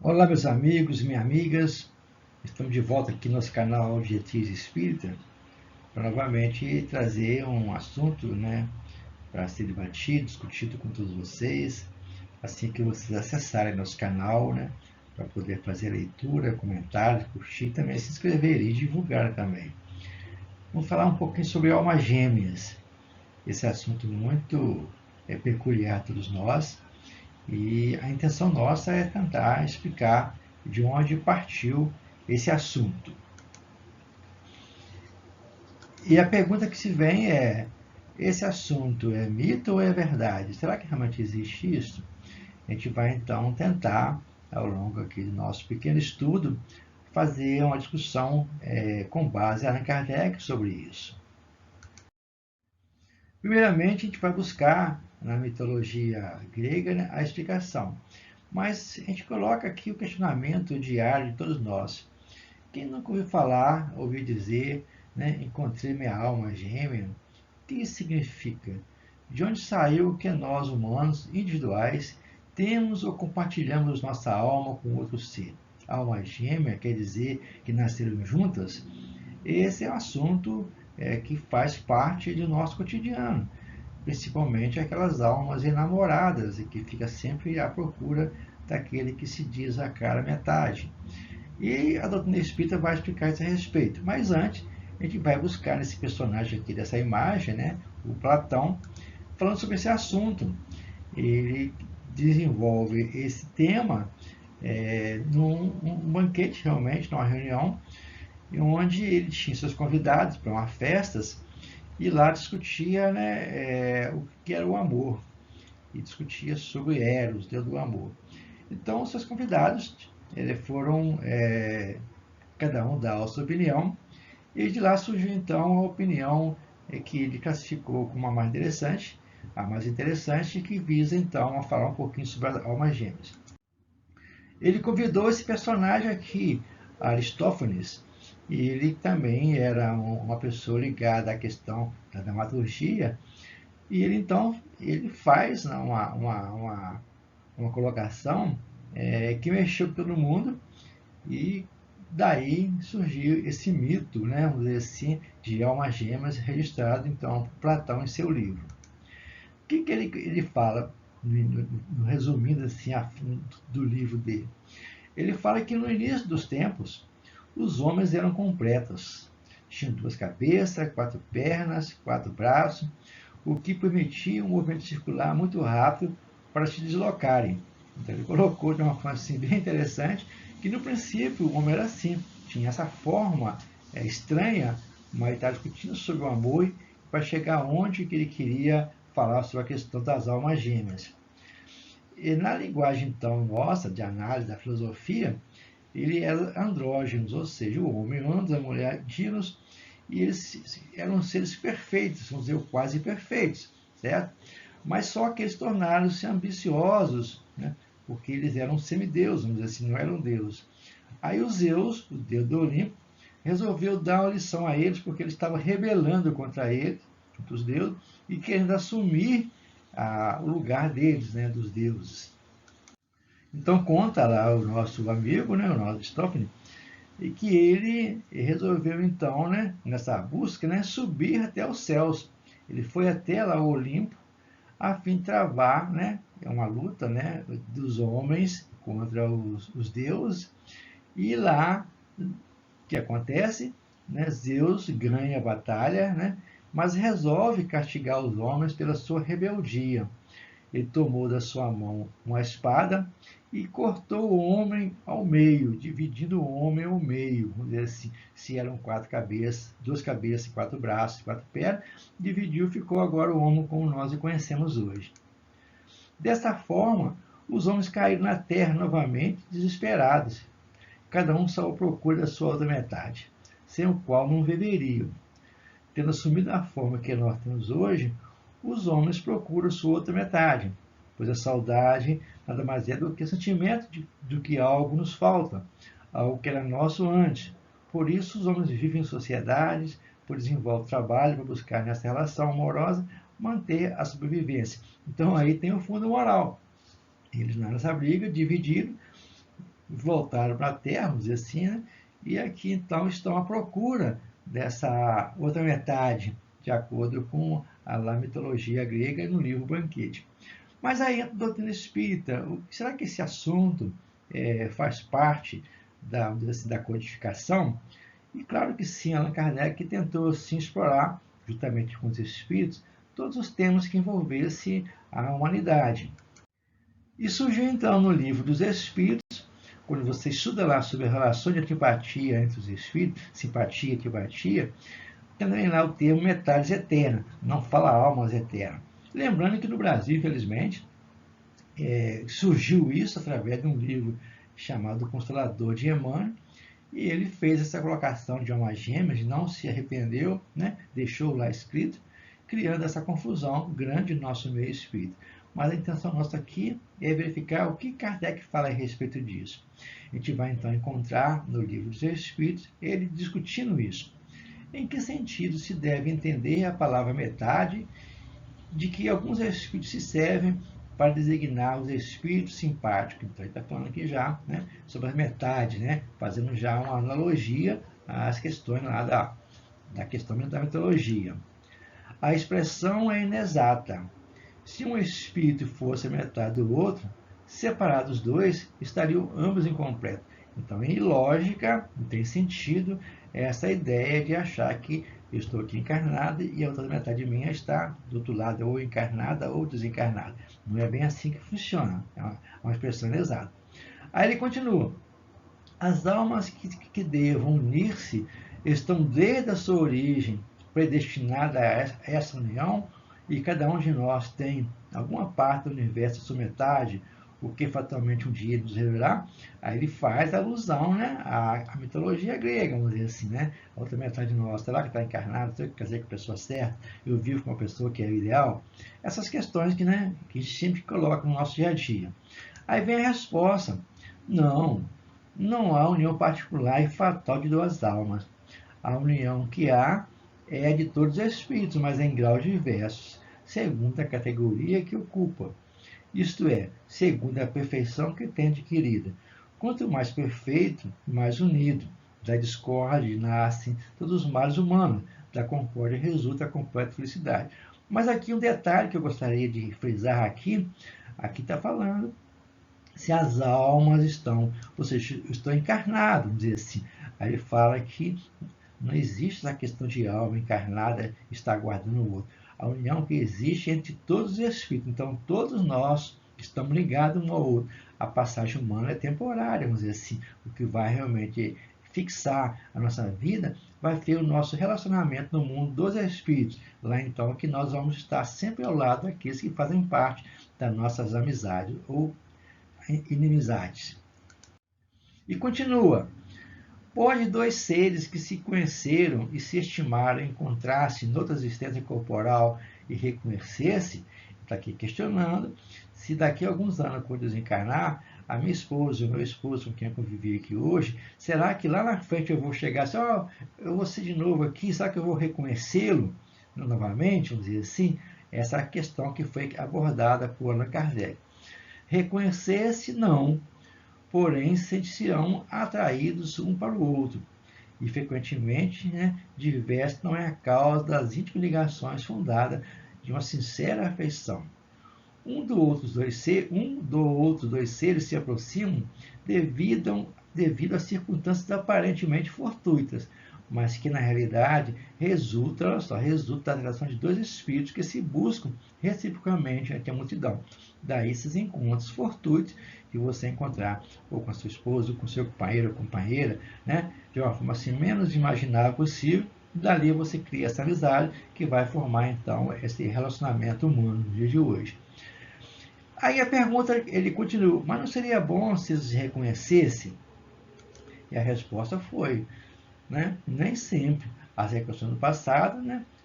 Olá, meus amigos e minhas amigas. Estamos de volta aqui no nosso canal Diretriz Espírita para novamente trazer um assunto, para ser debatido, discutido com todos vocês, assim que vocês acessarem nosso canal, para poder fazer leitura, comentários, curtir, também se inscrever e divulgar também. Vamos falar um pouquinho sobre almas gêmeas. Esse assunto muito peculiar a todos nós. E a intenção nossa é tentar explicar de onde partiu esse assunto. E a pergunta que se vem é: esse assunto é mito ou é verdade? Será que realmente existe isso? A gente vai então tentar, ao longo aqui do nosso pequeno estudo, fazer uma discussão com base em Allan Kardec sobre isso. Primeiramente, a gente vai buscar na mitologia grega a explicação. Mas a gente coloca aqui o questionamento diário de todos nós. Quem nunca ouviu falar, ouviu dizer, encontrei minha alma gêmea? O que isso significa? De onde saiu que nós, humanos, individuais, temos ou compartilhamos nossa alma com outro ser? Alma gêmea quer dizer que nasceram juntas? Esse é um assunto que faz parte do nosso cotidiano, principalmente aquelas almas enamoradas e que fica sempre à procura daquele que se diz a cara metade. E a doutrina espírita vai explicar isso a respeito. Mas antes, a gente vai buscar nesse personagem aqui dessa imagem, o Platão, falando sobre esse assunto. Ele desenvolve esse tema num banquete, realmente, numa reunião, onde ele tinha seus convidados para umas festas, e lá discutia o que era o amor, e discutia sobre Eros, deus do amor. Então, seus convidados foram cada um dar a sua opinião, e de lá surgiu então a opinião que ele classificou como a mais interessante, que visa então a falar um pouquinho sobre as almas gêmeas. Ele convidou esse personagem aqui, Aristófanes, e ele também era uma pessoa ligada à questão da dramaturgia, e ele então ele faz uma colocação que mexeu com todo mundo, e daí surgiu esse mito, vamos dizer assim, de almas gêmeas registrado então por Platão em seu livro. O que ele fala, resumindo assim, a fundo do livro dele? Ele fala que no início dos tempos, os homens eram completos. Tinham 2 cabeças, 4 pernas, 4 braços, o que permitia um movimento circular muito rápido para se deslocarem. Então ele colocou de uma forma assim, bem interessante, que no princípio o homem era assim, tinha essa forma estranha, mas ele está discutindo sobre o amor para chegar onde que ele queria falar sobre a questão das almas gêmeas. E na linguagem então nossa, de análise da filosofia, ele era andrógenos, ou seja, o homem andos, a mulher dinos, e eles eram seres perfeitos, vamos dizer, quase perfeitos, certo? Mas só que eles tornaram-se ambiciosos, porque eles eram semideuses, vamos dizer assim, não eram deuses. Aí o Zeus, o deus do Olimpo, resolveu dar uma lição a eles, porque eles estavam rebelando contra eles, contra os deuses, e querendo assumir o lugar deles, dos deuses. Então conta lá o nosso amigo, o nosso Aristófanes, e que ele resolveu então, nessa busca, subir até os céus. Ele foi até lá o Olimpo a fim de travar, uma luta, dos homens contra os deuses. E lá, o que acontece? Zeus ganha a batalha, mas resolve castigar os homens pela sua rebeldia. Ele tomou da sua mão uma espada e cortou o homem ao meio, dividindo o homem ao meio. Vamos dizer assim, se eram 4 cabeças, 2 cabeças, 4 braços, 4 pernas, dividiu, ficou agora o homem como nós o conhecemos hoje. Desta forma, os homens caíram na terra novamente, desesperados. Cada um saiu à procura da sua outra metade, sem o qual não viveriam. Tendo assumido a forma que nós temos hoje, os homens procuram sua outra metade, pois a saudade nada mais é do que o sentimento do que algo nos falta, algo que era nosso antes. Por isso, os homens vivem em sociedades, por desenvolver trabalho para buscar nessa relação amorosa manter a sobrevivência. Então aí tem o fundo moral. Eles nessa briga, dividiram, voltaram para a Terra, vamos dizer assim, né? E aqui então estão à procura dessa outra metade, de acordo com a mitologia grega no livro Banquete. Mas aí entra a doutrina espírita. Será que esse assunto faz parte da codificação? E claro que sim, Allan Kardec tentou sim explorar, juntamente com os espíritos, todos os temas que envolvessem a humanidade. E surgiu então no livro dos Espíritos, quando você estuda lá sobre a relação de antipatia entre os espíritos, simpatia e antipatia, também lá o termo metades eterna, não fala almas eternas. Lembrando que no Brasil, infelizmente, surgiu isso através de um livro chamado Consolador de Emmanuel, e ele fez essa colocação de almas gêmeas, não se arrependeu, né? Deixou lá escrito, criando essa confusão grande no nosso meio espírita. Mas a intenção nossa aqui é verificar o que Kardec fala a respeito disso. A gente vai então encontrar no livro dos Espíritos ele discutindo isso. Em que sentido se deve entender a palavra metade, de que alguns espíritos se servem para designar os espíritos simpáticos. Então, ele está falando aqui já, né, sobre as metades, né, fazendo já uma analogia às questões lá da questão da mitologia. A expressão é inexata. Se um espírito fosse a metade do outro, separados os dois, estariam ambos incompletos. Então, em lógica, não tem sentido essa ideia de achar que eu estou aqui encarnado e a outra metade minha está do outro lado, ou encarnada ou desencarnada. Não é bem assim que funciona. É uma expressão exata. Aí ele continua. As almas que devam unir-se estão desde a sua origem predestinadas a essa união, e cada um de nós tem alguma parte do universo, sua metade, o que fatalmente um dia nos revelará. Aí ele faz alusão, né, à mitologia grega, vamos dizer assim, né? A outra metade nossa, será que está encarnado? Será que quer dizer que a pessoa certa? Eu vivo com uma pessoa que é o ideal? Essas questões que a gente sempre coloca no nosso dia a dia. Aí vem a resposta. Não há união particular e fatal de duas almas. A união que há é a de todos os espíritos, mas em graus diversos, segundo a categoria que ocupa. Isto é, segundo a perfeição que tem adquirida. Quanto mais perfeito, mais unido. Da discórdia nascem todos os males humanos, da concórdia resulta a completa felicidade. Mas aqui um detalhe que eu gostaria de frisar aqui está falando se as almas estão, ou seja, estão encarnadas, vamos dizer assim. Aí ele fala que não existe essa questão de alma encarnada estar guardando o outro. A união que existe entre todos os espíritos. Então, todos nós estamos ligados um ao outro. A passagem humana é temporária, vamos dizer assim. O que vai realmente fixar a nossa vida vai ser o nosso relacionamento no mundo dos espíritos. Lá, então, que nós vamos estar sempre ao lado daqueles que fazem parte das nossas amizades ou inimizades. E continua. Pode dois seres que se conheceram e se estimaram encontrar-se noutra existência corporal e reconhecer-se? Está aqui questionando se daqui a alguns anos, quando desencarnar, a minha esposa e o meu esposo com quem eu convivi aqui hoje, será que lá na frente eu vou chegar assim, eu vou ser de novo aqui, será que eu vou reconhecê-lo novamente, vamos dizer assim? Essa é a questão que foi abordada por Allan Kardec. Reconhecer-se, não, porém sentir-se-ão atraídos um para o outro, e frequentemente diversos não é a causa das íntimas ligações fundadas de uma sincera afeição. Um do outro dois seres se aproximam devido a circunstâncias aparentemente fortuitas, mas que na realidade resulta da relação de dois espíritos que se buscam reciprocamente entre a multidão. Daí esses encontros fortuitos que você encontrar ou com a sua esposa, ou com seu companheiro ou companheira, de uma forma assim menos imaginável possível. Dali você cria essa amizade que vai formar então esse relacionamento humano no dia de hoje. Aí a pergunta, ele continua, mas não seria bom se se reconhecesse? E a resposta foi, nem sempre. As recordações do passado,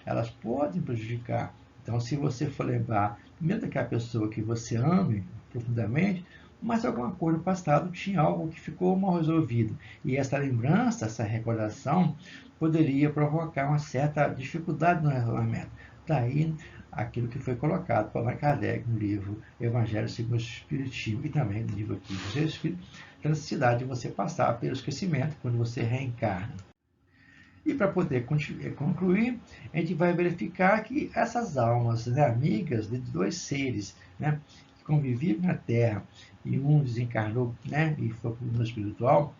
elas podem prejudicar. Então, se você for lembrar, mesmo daquela pessoa que você ame profundamente, mas alguma coisa no passado tinha algo que ficou mal resolvido. E essa lembrança, essa recordação, poderia provocar uma certa dificuldade no relacionamento. Daí aquilo que foi colocado por Allan Kardec no livro Evangelho segundo o Espiritismo e também no livro aqui do Espírito, a necessidade de você passar pelo esquecimento quando você reencarna. E para poder concluir, a gente vai verificar que essas almas, né, amigas de dois seres, né, que conviviam na Terra e um desencarnou, né, e foi para o mundo espiritual,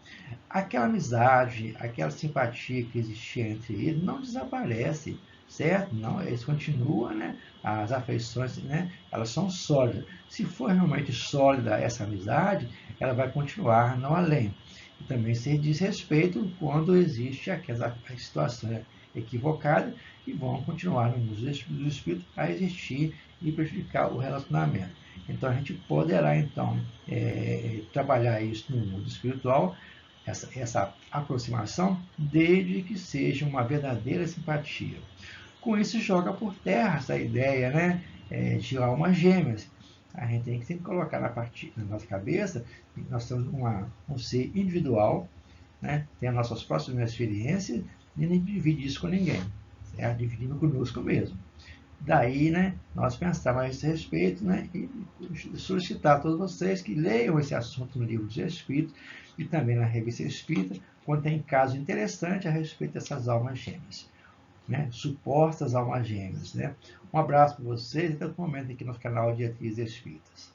aquela amizade, aquela simpatia que existia entre eles não desaparece, certo? Não, eles continuam, né? As afeições, né? Elas são sólidas. Se for realmente sólida essa amizade, ela vai continuar não além. E também se diz respeito quando existe aquela situação equivocada e vão continuar no mundo do espírito a existir e prejudicar o relacionamento. Então a gente poderá então trabalhar isso no mundo espiritual, essa aproximação, desde que seja uma verdadeira simpatia. Com isso, joga por terra essa ideia, né, de almas gêmeas. A gente tem que sempre colocar na nossa cabeça que nós somos um ser individual, né, tem as nossas próximas experiências e nem divide isso com ninguém, certo? Dividindo conosco mesmo. Daí, né, nós pensamos a esse respeito, né, e solicitar a todos vocês que leiam esse assunto no Livro dos Espíritos e também na Revista Espírita, quando tem caso interessante a respeito dessas almas gêmeas, né, supostas almas gêmeas, né. Um abraço para vocês e até o momento aqui no canal de Atriz Espíritas.